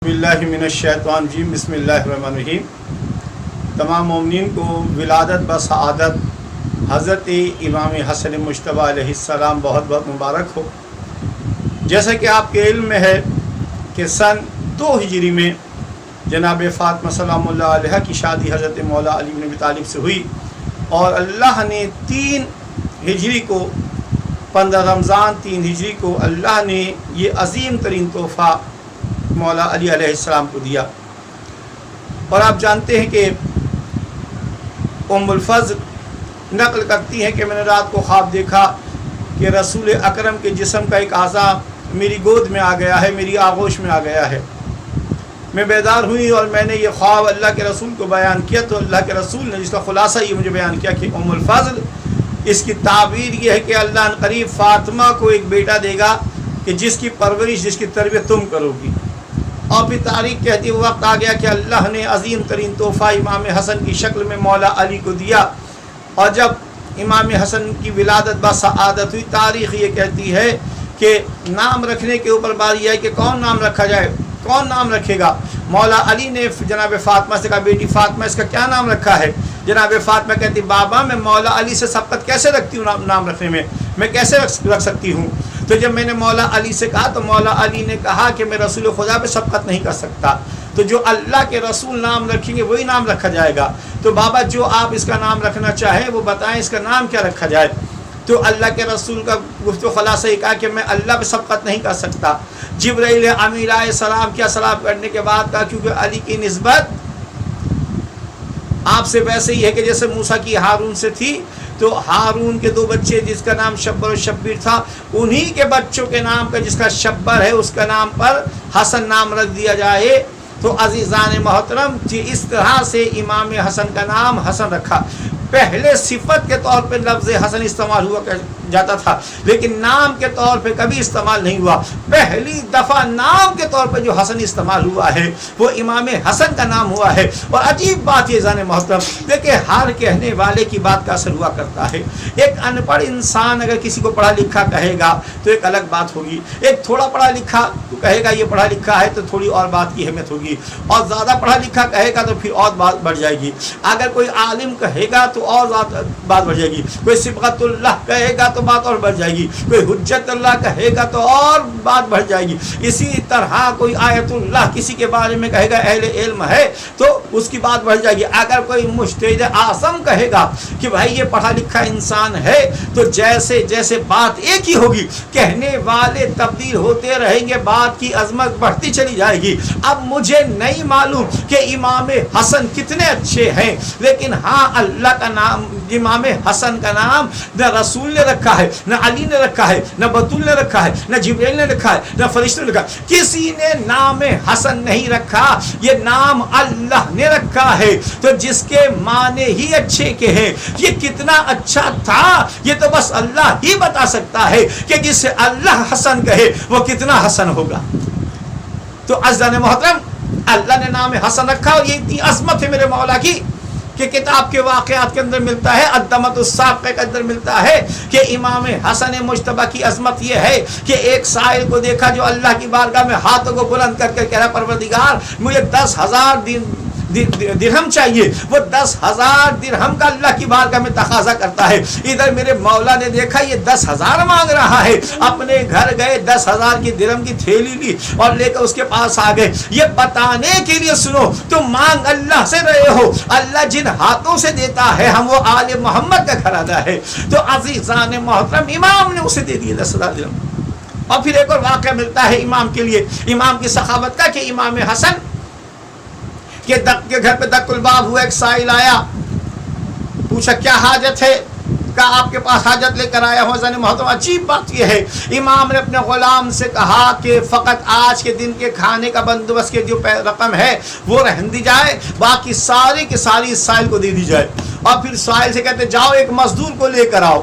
باللہ من الشیطان الرجیم بسم اللہ الرحمن الرحیم۔ تمام مومنین کو ولادت بسعادت حضرت امام حسن مجتبیٰ علیہ السلام بہت بہت مبارک ہو۔ جیسا کہ آپ کے علم میں ہے کہ سن 2 ہجری میں جناب فاطمہ سلام اللہ علیہ کی شادی حضرت مولا علی بن ابی طالب سے ہوئی، اور اللہ نے 3 ہجری کو 15 رمضان 3 ہجری کو اللہ نے یہ عظیم ترین تحفہ مولا علی علیہ السلام کو دیا۔ اور آپ جانتے ہیں کہ ام الفضل نقل کرتی ہیں کہ میں نے رات کو خواب دیکھا کہ رسول اکرم کے جسم کا ایک اعضا میری گود میں آ گیا ہے، میری آغوش میں آ گیا ہے۔ میں بیدار ہوئی اور میں نے یہ خواب اللہ کے رسول کو بیان کیا، تو اللہ کے رسول نے جس کا خلاصہ یہ مجھے بیان کیا کہ ام الفضل اس کی تعبیر یہ ہے کہ اللہ ان قریب فاطمہ کو ایک بیٹا دے گا کہ جس کی پرورش جس کی تربیت تم کرو گی۔ اور پھر تاریخ کہتی وہ وقت آ گیا کہ اللہ نے عظیم ترین تحفہ امام حسن کی شکل میں مولا علی کو دیا، اور جب امام حسن کی ولادت بسعادت ہوئی، تاریخ یہ کہتی ہے کہ نام رکھنے کے اوپر باری ہے کہ کون نام رکھا جائے، کون نام رکھے گا۔ مولا علی نے جناب فاطمہ سے کہا بیٹی فاطمہ اس کا کیا نام رکھا ہے؟ جناب فاطمہ کہتی بابا میں مولا علی سے سبقت کیسے رکھتی ہوں، نام رکھنے میں کیسے رکھ سکتی ہوں؟ تو جب میں نے مولا علی سے کہا تو مولا علی نے کہا کہ میں رسول خدا پہ سبقت نہیں کر سکتا، تو جو اللہ کے رسول نام رکھیں گے وہی نام رکھا جائے گا۔ تو بابا جو آپ اس کا نام رکھنا چاہیں وہ بتائیں اس کا نام کیا رکھا جائے۔ تو اللہ کے رسول کا گفتگو خلاصہ یہ کہا کہ میں اللہ پہ سبقت نہیں کر سکتا۔ جبرائیل امین علیہ السلام کیا سلام کرنے کے بعد کہا کیونکہ علی کی نسبت آپ سے ویسے ہی ہے کہ جیسے موسیٰ کی ہارون سے تھی، تو ہارون کے 2 بچے جس کا نام شبر و شبیر تھا، انہی کے بچوں کے نام کا جس کا شبر ہے اس کا نام پر حسن نام رکھ دیا جائے۔ تو عزیزان محترم جی اس طرح سے امام حسن کا نام حسن رکھا۔ پہلے صفت کے طور پہ لفظ حسن استعمال ہوا جاتا تھا، لیکن نام کے طور پہ کبھی استعمال نہیں ہوا۔ پہلی دفعہ نام کے طور پہ جو حسن استعمال ہوا ہے وہ امام حسن کا نام ہوا ہے۔ اور عجیب بات یہ جانے محترم دیکھیں، ہر کہنے والے کی بات کا اثر ہوا کرتا ہے۔ ایک ان پڑھ انسان اگر کسی کو پڑھا لکھا کہے گا تو ایک الگ بات ہوگی، ایک تھوڑا پڑھا لکھا کہے گا یہ پڑھا لکھا ہے تو تھوڑی اور بات کی اہمیت ہوگی، اور زیادہ پڑھا لکھا کہے گا تو پھر اور بات بڑھ جائے گی۔ اگر کوئی عالم کہے گا تو اور بات بڑھ جائے گی، کوئی صبغت اللہ کہے گا تو بات اور بڑھ جائے گی، کوئی حجت اللہ کہے گا تو اور بات بڑھ جائے گی۔ اسی طرح کوئی آیت اللہ کسی کے بارے میں کہے گا اہل علم ہے تو اس کی بات بڑھ جائے گی۔ اگر کوئی مجتہد اعظم کہے گا کہ بھائی یہ پڑھا لکھا انسان ہے تو جیسے جیسے بات ایک ہی ہوگی کہنے والے تبدیل ہوتے رہیں گے، بات کی عظمت بڑھتی چلی جائے گی۔ اب مجھے نہیں معلوم کہ امام حسن کتنے اچھے ہیں، لیکن ہاں اللہ کا نام امام حسن کا نام نہ رسول نے رکھا ہے، نہ علی نے رکھا ہے، نہ بطول نے رکھا ہے، نہ جبرائیل نے رکھا ہے، نہ فرشتوں نے رکھا ہے، کسی نے نام حسن نہیں رکھا، یہ نام اللہ نے رکھا ہے۔ تو جس کے معنی ہی اچھے کے ہیں، یہ کتنا اچھا تھا یہ تو بس اللہ ہی بتا سکتا ہے کہ جسے اللہ حسن کہے وہ کتنا حسن ہوگا۔ تو عزیزان محترم اللہ نے نام حسن رکھا، اور یہ اتنی عظمت ہے میرے مولا کی کہ کتاب کے واقعات کے اندر ملتا ہے، الدمۃ السابقہ کے اندر ملتا ہے کہ امام حسن مجتبیٰ کی عظمت یہ ہے کہ ایک سائل کو دیکھا جو اللہ کی بارگاہ میں ہاتھوں کو بلند کر کے کہہ رہا پروردگار مجھے 10,000 درہم چاہیے، وہ 10,000 درہم کا اللہ کی بارگاہ میں تقاضا کرتا ہے۔ ادھر میرے مولا نے دیکھا یہ 10,000 مانگ رہا ہے، اپنے گھر گئے 10,000 کی درہم کی تھیلی لی اور لے کر اس کے پاس آ گئے، یہ بتانے کے لیے سنو تم مانگ اللہ سے رہے ہو، اللہ جن ہاتھوں سے دیتا ہے ہم وہ آل محمد کا گھرانہ ہے۔ تو عزیزان محترم امام نے اسے دے دیے 10,000 درہم۔ اور پھر ایک اور واقعہ ملتا ہے امام کے لیے، امام کی سخاوت کا، کہ امام حسن کہ گھر پہ دق الباب ہوا، ایک سائل آیا، پوچھا کیا حاجت ہے؟ کہا آپ کے پاس حاجت لے کر آیا ہوں۔ حضرت محترم عجیب بات یہ ہے، امام نے اپنے غلام سے کہا کہ فقط آج کے دن کے کھانے کا بندوبست کی جو رقم ہے وہ رہن دی جائے، باقی ساری کی ساری اس سائل کو دے دی جائے۔ اور پھر سائل سے کہتے جاؤ ایک مزدور کو لے کر آؤ۔